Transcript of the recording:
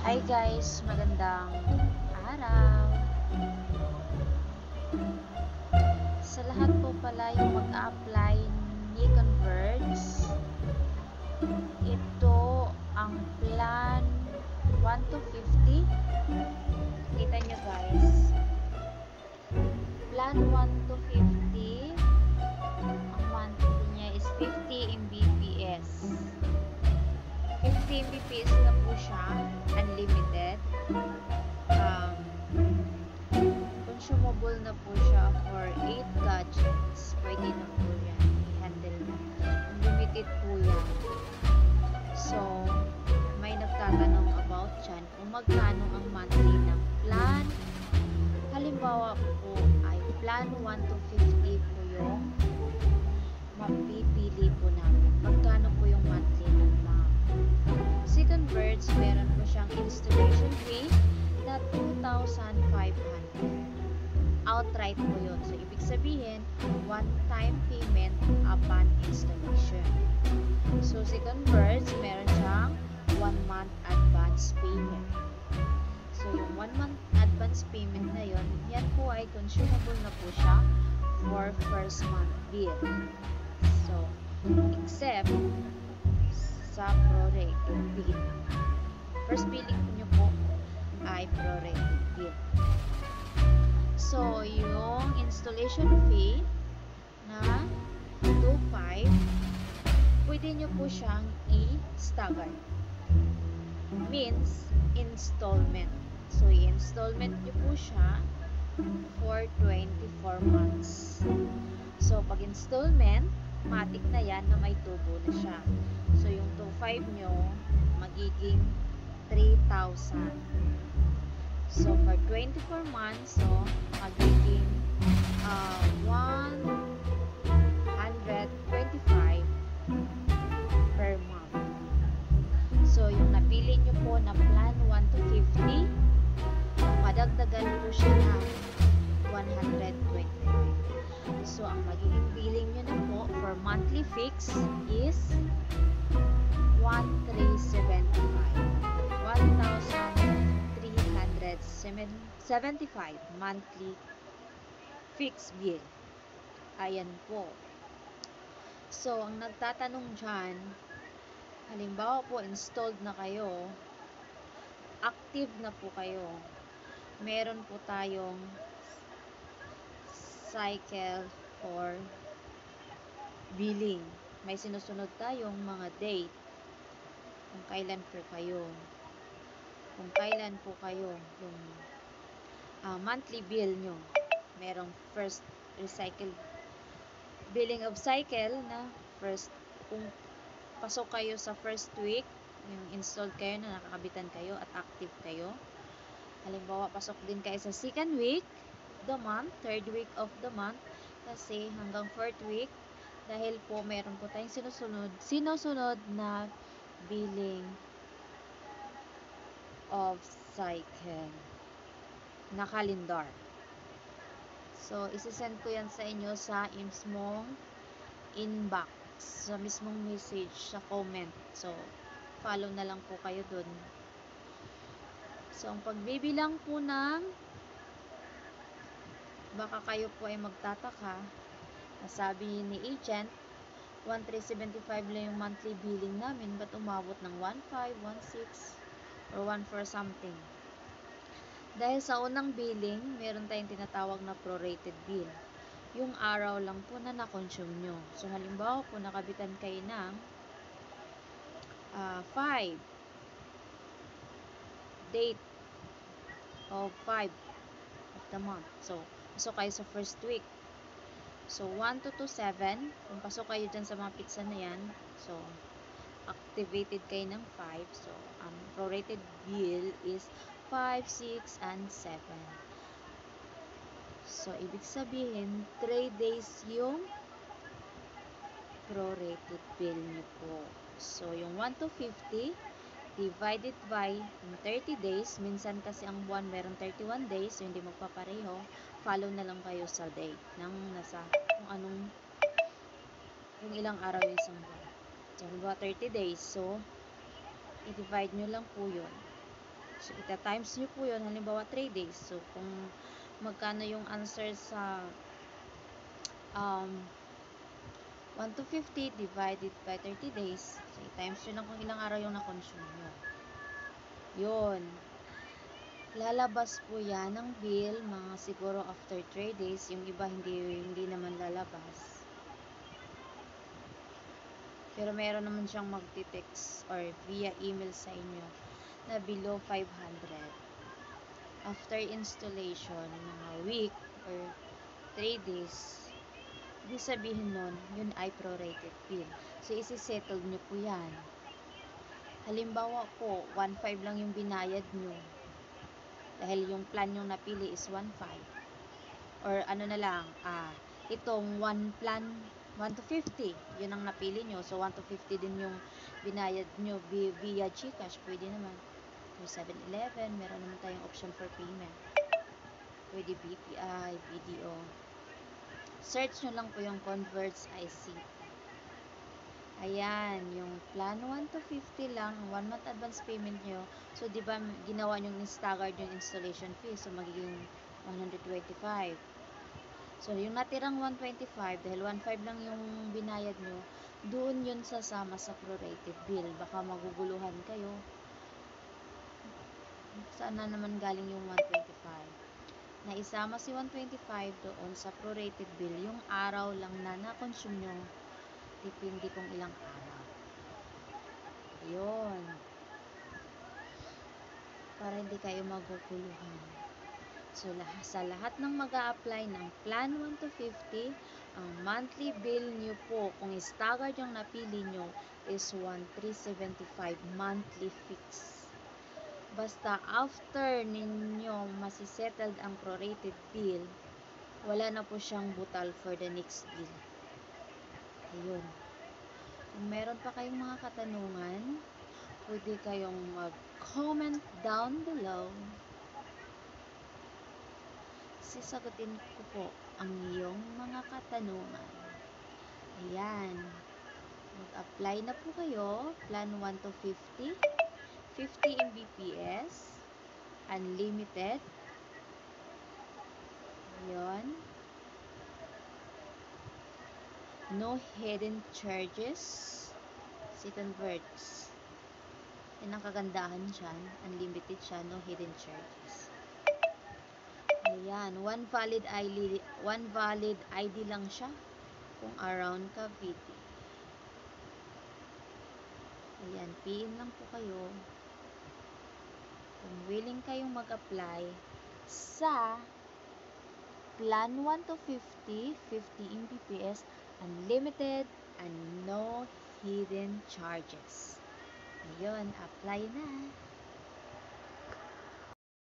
Hi guys, magandang araw. Sa lahat po pala yung mag-a-apply ni Converge, ito ang plan 1 to 50. Kita nyo guys, plan 1 to 50, ang monthly niya is 50 Mbps. 50 Mbps na po siya, unlimited. Consumable na po siya for 8 gadgets. Pwede na po yan i-handle na. Unlimited po yan. So, may nagtatanong about dyan kung magkano ang monthly ng plan. Halimbawa po ay plan 1 to 50 po yung mapipili po namin. Magkano po yung monthly ng ma'am. Si Converge, meron po siyang installation fee na 2,500. Outright po yun. So, ibig sabihin, one-time payment upon installation. So, si Converge, meron siyang 1 month advance payment. So, yung 1 month advance payment na yun, yan po ay consumable na po siya for first month bill. So, except sa prorated bill. First billing nyo po ay prorated bill. So, yung installation fee na 2,500, pwede nyo po siyang i-stagger. Means, installment. So, i-installment nyo po siya for 24 months. So, pag installment, matik na yan na may tubo na siya. So, yung 2,500 nyo, magiging 3,000. So, for 24 months, so, magiging 125 per month. So, yung napili nyo po na plan 1 to 50, madagdagan po siya ng 125. So, ang magiging billing nyo na po for monthly fix is 1,375. 1,375 monthly fixed bill. Ayan po. So, ang nagtatanong dyan, halimbawa po, installed na kayo, active na po kayo, meron po tayong cycle for billing. May sinusunod tayong mga date kung kailan po kayo yung monthly bill nyo. Merong first recycle billing of cycle na first, kung pasok kayo sa first week, yung installed kayo na nakakabitan kayo at active kayo. Halimbawa, pasok din kayo sa second week the month, third week of the month, kasi hanggang fourth week, dahil po meron po tayong sinusunod na billing of cycle na calendar. So, isisend ko yan sa inyo sa mismong inbox, sa mismong message, sa comment. So, follow na lang po kayo dun. So, ang pagbibilang po ng, baka kayo po ay magtataka, sabi ni agent, 1,375 lang yung monthly billing namin, ba't umabot ng 1,500, 1,600, or 1,400 something? Dahil sa unang billing, meron tayong tinatawag na prorated bill. Yung araw lang po na na-consume nyo. So, halimbawa po, nakabitan kayo ng 5 date of 5 of the month. So, pasok kayo sa first week. So, 1 to 7, kung pasok kayo dyan sa mga pizza na yan, so, activated kayo ng 5. So, ang prorated bill is 5, 6, and 7. So, ibig sabihin, 3 days yung prorated bill nyo po. So, yung 1 to 50, divided by 30 days. Minsan kasi ang buwan meron 31 days, so hindi magpapareho. Follow na lang kayo sa date ng nasa kung ilang araw yung isang buwan. So, halimbawa 30 days. So, i-divide nyo lang po yun. So, ita-times nyo po yun, halimbawa 3 days. So, kung magkano yung answer sa 1 to 50 divided by 30 days. So, i-times nyo lang kung ilang araw yung na-consume nyo. Yun. Lalabas po yan ng bill mga siguro after 3 days. Yung iba hindi naman lalabas. Pero meron naman siyang magti-text or via email sa inyo na below 500. After installation, mga week or 3 days, ibig sabihin nun, yun ay prorated bill. So, isi-settle nyo po yan. Halimbawa po, 1.5 lang yung binayad nyo. Dahil yung plan yung napili is 1.5. Or ano na lang, itong 1 plan, 1 to 50, yun ang napili nyo. So, 1 to 50 din yung binayad nyo via GCash. Pwede naman. Or 7-Eleven, meron naman tayong option for payment. Pwede BPI, BDO. Search nyo lang po yung Converts IC. Ayan, yung plan 1 to 50 lang, 1 month advance payment nyo. So, di ba ginawa nyo staggered yung installation fee. So, magiging 125. So, yung natirang 125, dahil 1.5 lang yung binayad nyo, doon yun sasama sa prorated bill. Baka maguguluhan kayo. Saan na naman galing yung 125? Naisama si 125 doon sa prorated bill, yung araw lang na na-consume nyo, depende kung ilang araw. Ayun. Para hindi kayo maguguluhan. So, sa lahat ng mag-a-apply ng plan 1 to 50, ang monthly bill nyo po, kung staggered yung napili nyo, is 1,375 monthly fix. Basta after ninyo masisettled ang prorated bill, wala na po siyang butal for the next bill. Ayun. Kung meron pa kayong mga katanungan, pwede kayong mag-comment down below. Sasagutin ko po ang iyong mga katanungan. Ayan. Mag-apply na po kayo. Plan 1 to 50. 50 Mbps. Unlimited. Ayan. No hidden charges. Si Converts. Yan ang kagandahan dyan. Unlimited siya. No hidden charges. Ayan. One valid ID lang siya. Kung around Cavite. Ayan. PIN lang po kayo. Kung willing kayong mag-apply sa Plan 1 to 50, 50 Mbps, unlimited, and no hidden charges. Ayun, apply na.